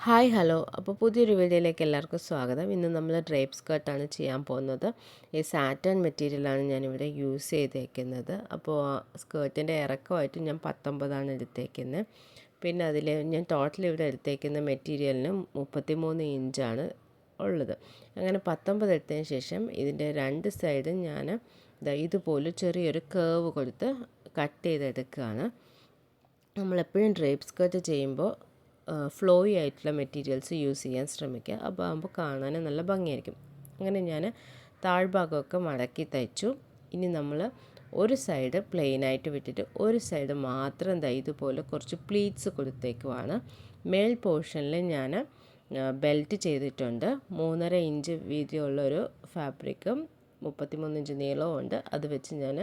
Hi hello. അപ്പോൾ പുതിയൊരു വീഡിയോയിലേക്ക് എല്ലാവർക്കും സ്വാഗതം. ഇന്ന് നമ്മൾ ഡ്രേപ്പ് സ്കർട്ടാണ് ചെയ്യാൻ പോകുന്നത്. ഈ സാറ്റൻ മെറ്റീരിയലാണ് ഞാനിവിടെ യൂസ് ചെയ്തേക്കുന്നത്. അപ്പോൾ സ്കേർട്ടിൻ്റെ ഇറക്കമായിട്ട് ഞാൻ 19 എടുത്തേക്കുന്നത്. പിന്നെ അതിൽ ഞാൻ ടോട്ടൽ ഇവിടെ എടുത്തേക്കുന്ന മെറ്റീരിയലിന് 33 ഇഞ്ചാണ് ഉള്ളത്. അങ്ങനെ 19 എടുത്തതിന് ശേഷം ഇതിൻ്റെ രണ്ട് സൈഡും ഞാൻ ഇതുപോലെ ചെറിയൊരു കേർവ് കൊടുത്ത് കട്ട് ചെയ്തെടുക്കുകയാണ്. നമ്മളെപ്പോഴും ഡ്രേപ്പ് സ്കർട്ട് ചെയ്യുമ്പോൾ ഫ്ലോയി ആയിട്ടുള്ള മെറ്റീരിയൽസ് യൂസ് ചെയ്യാൻ ശ്രമിക്കുക. അപ്പോൾ ആകുമ്പോൾ കാണാൻ നല്ല ഭംഗിയായിരിക്കും. അങ്ങനെ ഞാൻ താഴ്ഭാഗമൊക്കെ മടക്കി തയ്ച്ചു. ഇനി നമ്മൾ ഒരു സൈഡ് പ്ലെയിനായിട്ട് വിട്ടിട്ട് ഒരു സൈഡ് മാത്രം ഇതുപോലെ കുറച്ച് പ്ലീറ്റ്സ് കൊടുത്തേക്കുവാണ്. മേൽ പോർഷനിൽ ഞാൻ ബെൽറ്റ് ചെയ്തിട്ടുണ്ട്. 3.5 ഇഞ്ച് വീതിയുള്ളൊരു ഫാബ്രിക്കും 33 ഇഞ്ച് നീളവും ഉണ്ട്. അത് വെച്ച് ഞാൻ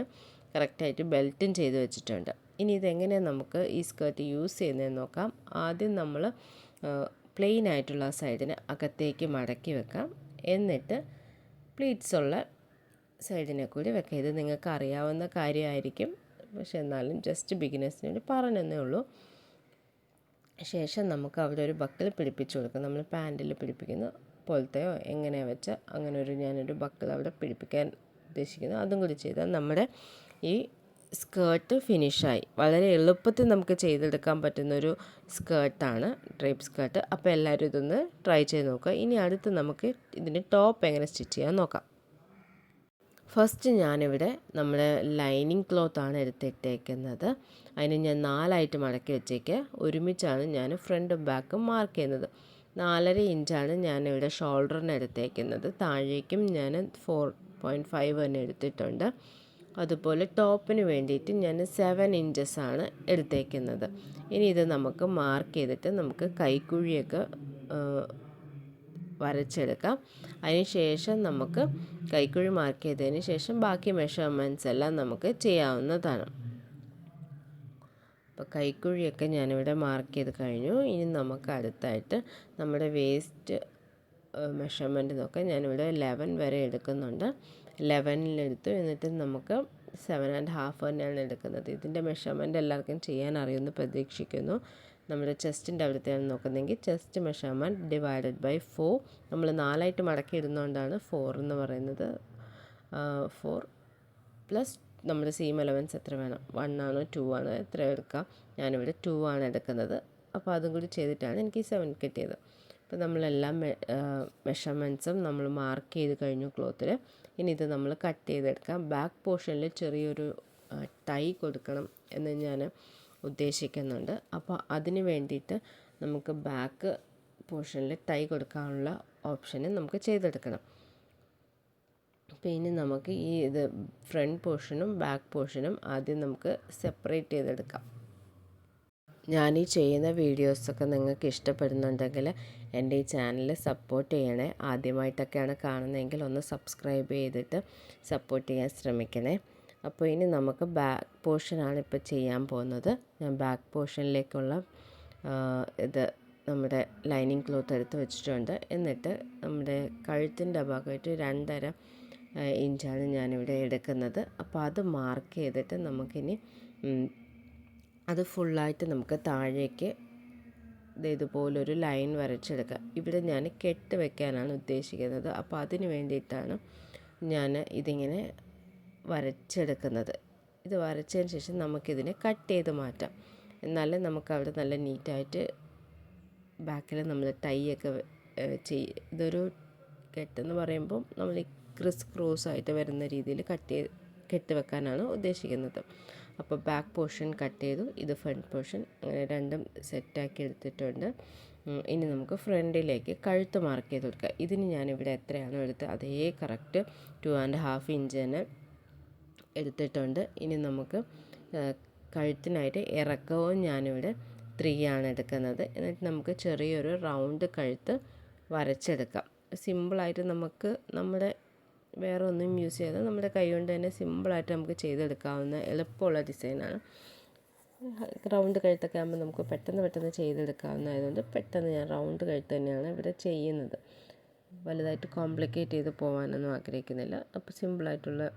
കറക്റ്റായിട്ട് ബെൽറ്റും ചെയ്ത് വെച്ചിട്ടുണ്ട്. ഇനി ഇതെങ്ങനെയാണ് നമുക്ക് ഈ സ്കേർട്ട് യൂസ് ചെയ്യുന്നതെന്ന് നോക്കാം. ആദ്യം നമ്മൾ പ്ലെയിൻ ആയിട്ടുള്ള സൈഡിന് അകത്തേക്ക് മടക്കി വെക്കാം. എന്നിട്ട് പ്ലീറ്റ്സ് ഉള്ള സൈഡിനെ കൂടി വെക്കാം. ഇത് നിങ്ങൾക്ക് അറിയാവുന്ന കാര്യമായിരിക്കും, പക്ഷെ എന്നാലും ജസ്റ്റ് ബിഗിനേഴ്സിന് വേണ്ടി പറഞ്ഞതേ ഉള്ളൂ. ശേഷം നമുക്ക് അവിടെ ഒരു ബക്കിൾ പിടിപ്പിച്ച് കൊടുക്കാം. നമ്മൾ പാൻറ്റിൽ പിടിപ്പിക്കുന്ന പോലത്തെയോ എങ്ങനെയാണ് വെച്ചാൽ അങ്ങനെ ഞാനൊരു ബക്കിൾ അവിടെ പിടിപ്പിക്കാൻ ഉദ്ദേശിക്കുന്നു. അതും കൂടി ചെയ്താൽ നമ്മുടെ ഈ സ്കേർട്ട് ഫിനിഷായി. വളരെ എളുപ്പത്തിൽ നമുക്ക് ചെയ്തെടുക്കാൻ പറ്റുന്നൊരു സ്കേർട്ടാണ് ഡ്രേപ്പ് സ്കേർട്ട്. അപ്പോൾ എല്ലാവരും ഇതൊന്ന് ട്രൈ ചെയ്ത് നോക്കുക. ഇനി അടുത്ത് നമുക്ക് ഇതിൻ്റെ ടോപ്പ് എങ്ങനെ സ്റ്റിച്ച് ചെയ്യാൻ നോക്കാം. ഫസ്റ്റ് ഞാനിവിടെ നമ്മുടെ ലൈനിങ് ക്ലോത്താണ് എടുത്തിട്ടേക്കുന്നത്. അതിന് ഞാൻ 4 മടക്കി വെച്ചേക്ക്. ഒരുമിച്ചാണ് ഞാൻ ഫ്രണ്ടും ബാക്കും മാർക്ക് ചെയ്യുന്നത്. 4.5 ഇഞ്ചാണ് ഞാനിവിടെ ഷോൾഡറിന് എടുത്തേക്കുന്നത്. താഴേക്കും ഞാൻ 4.5 തന്നെ എടുത്തിട്ടുണ്ട്. അതുപോലെ ടോപ്പിന് വേണ്ടിയിട്ട് ഞാൻ 7 ഇഞ്ചസാണ് എടുത്തേക്കുന്നത്. ഇനി ഇത് നമുക്ക് മാർക്ക് ചെയ്തിട്ട് നമുക്ക് കൈക്കുഴിയൊക്കെ വരച്ചെടുക്കാം. അതിന് ശേഷം നമുക്ക് കൈക്കുഴി മാർക്ക് ചെയ്തതിന് ശേഷം ബാക്കി മെഷർമെൻറ്റ്സ് എല്ലാം നമുക്ക് ചെയ്യാവുന്നതാണ്. അപ്പോൾ കൈക്കുഴിയൊക്കെ ഞാനിവിടെ മാർക്ക് ചെയ്ത് കഴിഞ്ഞു. ഇനി നമുക്ക് അടുത്തായിട്ട് നമ്മുടെ വേസ്റ്റ് മെഷർമെൻറ്റ് നോക്കാം. ഞാനിവിടെ 11 വരെ എടുക്കുന്നുണ്ട്. 11 എന്നിട്ട് നമുക്ക് 7.5 തന്നെയാണ് എടുക്കുന്നത്. ഇതിൻ്റെ മെഷർമെൻറ്റ് എല്ലാവർക്കും ചെയ്യാൻ അറിയുമെന്ന് പ്രതീക്ഷിക്കുന്നു. നമ്മുടെ ചെസ്റ്റിൻ്റെ അവിടുത്തെയാണ് നോക്കുന്നതെങ്കിൽ ചെസ്റ്റ് മെഷർമെൻറ്റ് ഡിവൈഡഡ് ബൈ 4. നമ്മൾ 4 മടക്കി ഇടുന്നതുകൊണ്ടാണ് 4 എന്ന് പറയുന്നത്. 4 പ്ലസ് നമ്മുടെ സീം അലവൻസ് എത്ര വേണം, 1 ആണോ 2 ആണോ എത്ര എടുക്കാം. ഞാനിവിടെ 2 ആണ് എടുക്കുന്നത്. അപ്പോൾ അതും കൂടി ചെയ്തിട്ടാണ് എനിക്ക് 7 കിട്ടിയത്. അപ്പോൾ നമ്മളെല്ലാം മെഷർമെൻറ്റ്സും നമ്മൾ മാർക്ക് ചെയ്ത് കഴിഞ്ഞു ക്ലോത്തിൽ. ഇനി ഇത് നമ്മൾ കട്ട് ചെയ്തെടുക്കാം. ബാക്ക് പോർഷനിൽ ചെറിയൊരു ടൈ കൊടുക്കണം എന്ന് ഞാൻ ഉദ്ദേശിക്കുന്നുണ്ട്. അപ്പോൾ അതിന് വേണ്ടിയിട്ട് നമുക്ക് ബാക്ക് പോർഷനിൽ ടൈ കൊടുക്കാനുള്ള ഓപ്ഷന് നമുക്ക് ചെയ്തെടുക്കണം. അപ്പോൾ ഇനി നമുക്ക് ഇത് ഫ്രണ്ട് പോർഷനും ബാക്ക് പോർഷനും ആദ്യം നമുക്ക് സെപ്പറേറ്റ് ചെയ്തെടുക്കാം. ഞാനീ ചെയ്യുന്ന വീഡിയോസൊക്കെ നിങ്ങൾക്ക് ഇഷ്ടപ്പെടുന്നുണ്ടെങ്കിൽ എൻ്റെ ഈ ചാനൽ സപ്പോർട്ട് ചെയ്യണേ. ആദ്യമായിട്ടൊക്കെയാണ് കാണുന്നതെങ്കിൽ ഒന്ന് സബ്സ്ക്രൈബ് ചെയ്തിട്ട് സപ്പോർട്ട് ചെയ്യാൻ ശ്രമിക്കണേ. അപ്പോൾ ഇനി നമുക്ക് ബാക്ക് പോർഷനാണ് ഇപ്പോൾ ചെയ്യാൻ പോകുന്നത്. ഞാൻ ബാക്ക് പോർഷനിലേക്കുള്ള ഇത് നമ്മുടെ ലൈനിങ് ക്ലോത്ത് എടുത്ത് വെച്ചിട്ടുണ്ട്. എന്നിട്ട് നമ്മുടെ കഴുത്തിൻ്റെ ഭാഗമായിട്ട് 2.5 ഇഞ്ചാണ് ഞാനിവിടെ എടുക്കുന്നത്. അപ്പോൾ അത് മാർക്ക് ചെയ്തിട്ട് നമുക്കിനി അത് ഫുള്ളായിട്ട് നമുക്ക് താഴേക്ക് ഇതുപോലൊരു ലൈൻ വരച്ചെടുക്കാം. ഇവിടെ ഞാൻ കെട്ട് വെക്കാനാണ് ഉദ്ദേശിക്കുന്നത്. അപ്പോൾ അതിന് വേണ്ടിയിട്ടാണ് ഞാൻ ഇതിങ്ങനെ വരച്ചെടുക്കുന്നത്. ഇത് വരച്ചതിന് ശേഷം നമുക്കിതിനെ കട്ട് ചെയ്ത് മാറ്റാം. എന്നാലേ നമുക്കവിടെ നല്ല നീറ്റായിട്ട് ബാക്കിൽ നമ്മൾ ടൈ ഒക്കെ ഇതൊരു കെട്ടെന്ന് പറയുമ്പോൾ നമ്മൾ ക്രിസ് ക്രോസ് ആയിട്ട് വരുന്ന രീതിയിൽ കെട്ട് വെക്കാനാണ് ഉദ്ദേശിക്കുന്നത്. അപ്പോൾ ബാക്ക് പോർഷൻ കട്ട് ചെയ്തു. ഇത് ഫ്രണ്ട് പോർഷൻ. അങ്ങനെ രണ്ടും സെറ്റാക്കി എടുത്തിട്ടുണ്ട്. ഇനി നമുക്ക് ഫ്രണ്ടിലേക്ക് കഴുത്ത് മാർക്ക് ചെയ്ത് കൊടുക്കുക. ഇതിന് ഞാനിവിടെ എത്രയാണോ എടുത്ത് അതേ കറക്റ്റ് 2.5 ഇഞ്ച് തന്നെ എടുത്തിട്ടുണ്ട്. ഇനി നമുക്ക് കഴുത്തിനായിട്ട് ഇറക്കവും ഞാനിവിടെ 3 ആണ് എടുക്കുന്നത്. എന്നിട്ട് നമുക്ക് ചെറിയൊരു റൗണ്ട് കഴുത്ത് വരച്ചെടുക്കാം. സിമ്പിളായിട്ട് നമുക്ക് നമ്മുടെ വേറെ ഒന്നും യൂസ് ചെയ്യാതെ നമ്മുടെ കൈ കൊണ്ട് തന്നെ സിമ്പിളായിട്ട് നമുക്ക് ചെയ്തെടുക്കാവുന്ന എളുപ്പമുള്ള ഡിസൈനാണ്. റൗണ്ട് കഴുത്തൊക്കെ ആകുമ്പോൾ നമുക്ക് പെട്ടെന്ന് ചെയ്തെടുക്കാവുന്നതായതുകൊണ്ട് പെട്ടെന്ന് ഞാൻ റൗണ്ട് കഴുത്ത് തന്നെയാണ് ഇവിടെ ചെയ്യുന്നത്. വലുതായിട്ട് കോംപ്ലിക്കേറ്റ് ചെയ്ത് പോകാനൊന്നും ആഗ്രഹിക്കുന്നില്ല. അപ്പോൾ സിമ്പിളായിട്ടുള്ള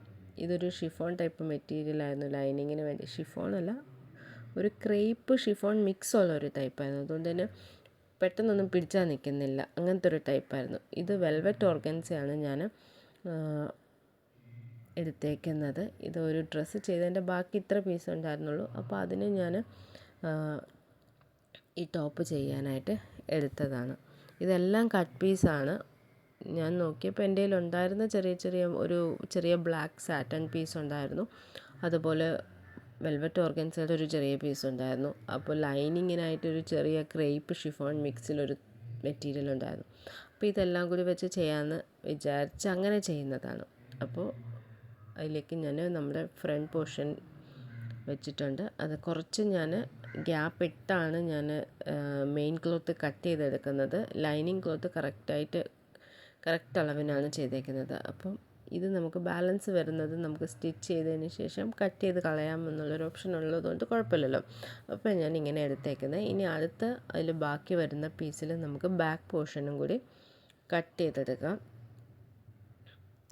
ഇതൊരു ഷിഫോൺ ടൈപ്പ് മെറ്റീരിയലായിരുന്നു ലൈനിങ്ങിന് വേണ്ടി. ഷിഫോണല്ല, ഒരു ക്രേപ്പ് ഷിഫോൺ മിക്സ് ഉള്ള ഒരു ടൈപ്പായിരുന്നു. അതുകൊണ്ട് തന്നെ പെട്ടെന്നൊന്നും പിടിച്ചാൽ നിൽക്കുന്നില്ല, അങ്ങനത്തെ ഒരു ടൈപ്പായിരുന്നു. ഇത് വെൽവെറ്റ് ഓർഗൻസയാണ് ഞാൻ എടുത്തേക്കുന്നത്. ഇത് ഒരു ഡ്രസ്സ് ചെയ്തതിൻ്റെ ബാക്കി ഇത്ര പീസ് ഉണ്ടായിരുന്നുള്ളൂ. അപ്പോൾ അതിന് ഞാൻ ഈ ടോപ്പ് ചെയ്യാനായിട്ട് എടുത്തതാണ്. ഇതെല്ലാം കട്ട് പീസാണ്. ഞാൻ നോക്കിയപ്പോൾ എൻ്റെ കയ്യിൽ ഉണ്ടായിരുന്ന ചെറിയ ബ്ലാക്ക് സാറ്റൻ പീസ് ഉണ്ടായിരുന്നു. അതുപോലെ വെൽവെറ്റ് ഓർഗൻസയുടെ ഒരു ചെറിയ പീസ് ഉണ്ടായിരുന്നു. അപ്പോൾ ലൈനിങ്ങിനായിട്ടൊരു ചെറിയ ക്രേപ്പ് ഷിഫോൺ മിക്സിലൊരു മെറ്റീരിയൽ ഉണ്ടായിരുന്നു. അപ്പോൾ ഇതെല്ലാം കൂടി വെച്ച് ചെയ്യാമെന്ന് വിചാരിച്ച് അങ്ങനെ ചെയ്യുന്നതാണ്. അപ്പോൾ അതിലേക്ക് ഞാൻ നമ്മുടെ ഫ്രണ്ട് പോർഷൻ വെച്ചിട്ടുണ്ട്. അത് കുറച്ച് ഞാൻ ഗ്യാപ്പ് ഇട്ടാണ് ഞാൻ മെയിൻ ക്ലോത്ത് കട്ട് ചെയ്തെടുക്കുന്നത്. ലൈനിങ് ക്ലോത്ത് കറക്റ്റ് അളവിനാണ് ചെയ്തേക്കുന്നത്. അപ്പം ഇത് നമുക്ക് ബാലൻസ് വരുന്നത് നമുക്ക് സ്റ്റിച്ച് ചെയ്തതിന് ശേഷം കട്ട് ചെയ്ത് കളയാമെന്നുള്ളൊരു ഓപ്ഷൻ ഉള്ളതുകൊണ്ട് കുഴപ്പമില്ലല്ലോ. അപ്പോൾ ഞാൻ ഇങ്ങനെ എടുത്തേക്കുന്നത്. ഇനി അതിൽ ബാക്കി വരുന്ന പീസിൽ നമുക്ക് ബാക്ക് പോർഷനും കൂടി കട്ട് ചെയ്തെടുക്കാം.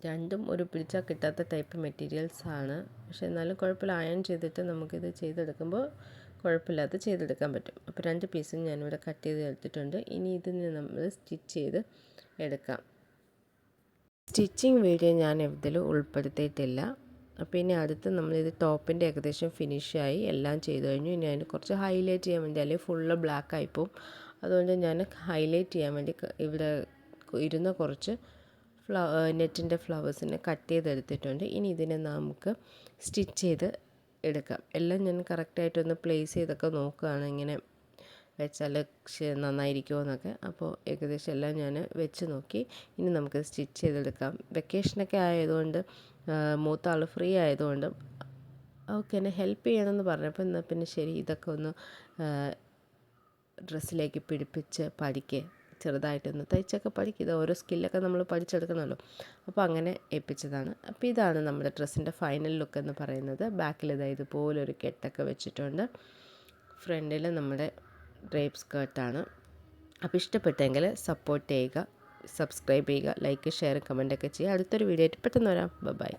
രണ്ടും ഒരു പിടിച്ചാൽ കിട്ടാത്ത ടൈപ്പ് മെറ്റീരിയൽസാണ്. പക്ഷേ എന്നാലും കുഴപ്പമില്ല, അയൺ ചെയ്തിട്ട് നമുക്കിത് ചെയ്തെടുക്കുമ്പോൾ കുഴപ്പമില്ലാതെ ചെയ്തെടുക്കാൻ പറ്റും. അപ്പോൾ 2 പീസും ഞാനിവിടെ കട്ട് ചെയ്ത് എടുത്തിട്ടുണ്ട്. ഇനി ഇതിന് നമ്മൾ സ്റ്റിച്ച് ചെയ്ത് എടുക്കാം. സ്റ്റിച്ചിങ് വീഡിയോ ഞാൻ ഇതിൽ ഉൾപ്പെടുത്തിയിട്ടില്ല. അപ്പോൾ ഇനി അടുത്ത് നമ്മളിത് ടോപ്പിൻ്റെ ഏകദേശം ഫിനിഷായി, എല്ലാം ചെയ്ത് കഴിഞ്ഞു. ഇനി അതിന് കുറച്ച് ഹൈലൈറ്റ് ചെയ്യാൻ വേണ്ടി, അല്ലെങ്കിൽ ഫുള്ള് ബ്ലാക്ക് ആയിപ്പോവും. അതുകൊണ്ട് ഞാൻ ഹൈലൈറ്റ് ചെയ്യാൻ വേണ്ടി ഇവിടെ ഇരുന്ന കുറച്ച് നെറ്റിൻ്റെ ഫ്ലവേഴ്സിനെ കട്ട് ചെയ്തെടുത്തിട്ടുണ്ട്. ഇനി ഇതിനെ നമുക്ക് സ്റ്റിച്ച് ചെയ്ത് എടുക്കാം. എല്ലാം ഞാൻ കറക്റ്റായിട്ടൊന്ന് പ്ലേസ് ചെയ്തൊക്കെ നോക്കുകയാണ്, ഇങ്ങനെ വെച്ചാൽ നന്നായിരിക്കുമോ എന്നൊക്കെ. അപ്പോൾ ഏകദേശം എല്ലാം ഞാൻ വെച്ച് നോക്കി. ഇനി നമുക്ക് സ്റ്റിച്ച് ചെയ്തെടുക്കാം. വെക്കേഷനൊക്കെ ആയതുകൊണ്ട് മൂത്ത ആൾ ഫ്രീ ആയതുകൊണ്ട് ഓക്കെ എന്നെ ഹെൽപ്പ് ചെയ്യണമെന്ന് പറഞ്ഞപ്പോൾ എന്നാൽ പിന്നെ ശരി, ഇതൊക്കെ ഒന്ന് ഡ്രസ്സിലേക്ക് പിടിപ്പിച്ച് പഠിക്കുക, ചെറുതായിട്ടൊന്ന് തയ്ച്ചൊക്കെ പഠിക്കുക. ഇത് ഓരോ സ്കില്ലൊക്കെ നമ്മൾ പഠിച്ചെടുക്കണമല്ലോ. അപ്പോൾ അങ്ങനെ ഏൽപ്പിച്ചതാണ്. അപ്പോൾ ഇതാണ് നമ്മുടെ ഡ്രസ്സിൻ്റെ ഫൈനൽ ലുക്ക് എന്ന് പറയുന്നത്. ബാക്കിൽ ഇതുപോലൊരു കെട്ടൊക്കെ വെച്ചിട്ടുണ്ട്. ഫ്രണ്ടിൽ നമ്മുടെ ഡ്രേപ്പ് സ്കേർട്ടാണ്. അപ്പോൾ ഇഷ്ടപ്പെട്ടെങ്കിൽ സപ്പോർട്ട് ചെയ്യുക, സബ്സ്ക്രൈബ് ചെയ്യുക, ലൈക്ക്, ഷെയർ, കമൻറ്റൊക്കെ ചെയ്യുക. അടുത്തൊരു വീഡിയോ ആയിട്ട് പെട്ടെന്ന് വരാം. ബൈ.